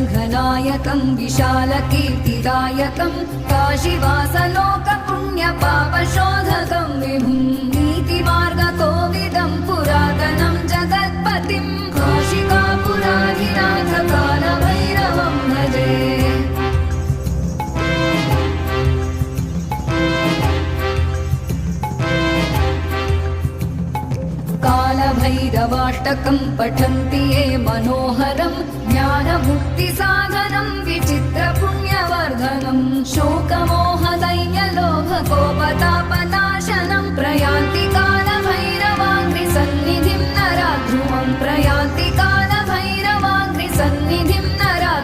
शङ्खनायकं विशालकीर्तिदायकं काशीवासलोकपुण्यपापशोधकं विभुं नीतिमार्गकोविदं पुरातनं जगत्पतिं काशिकापुराधिनाथ कालभैरवं भजे। कालभैरवाष्टकं पठन्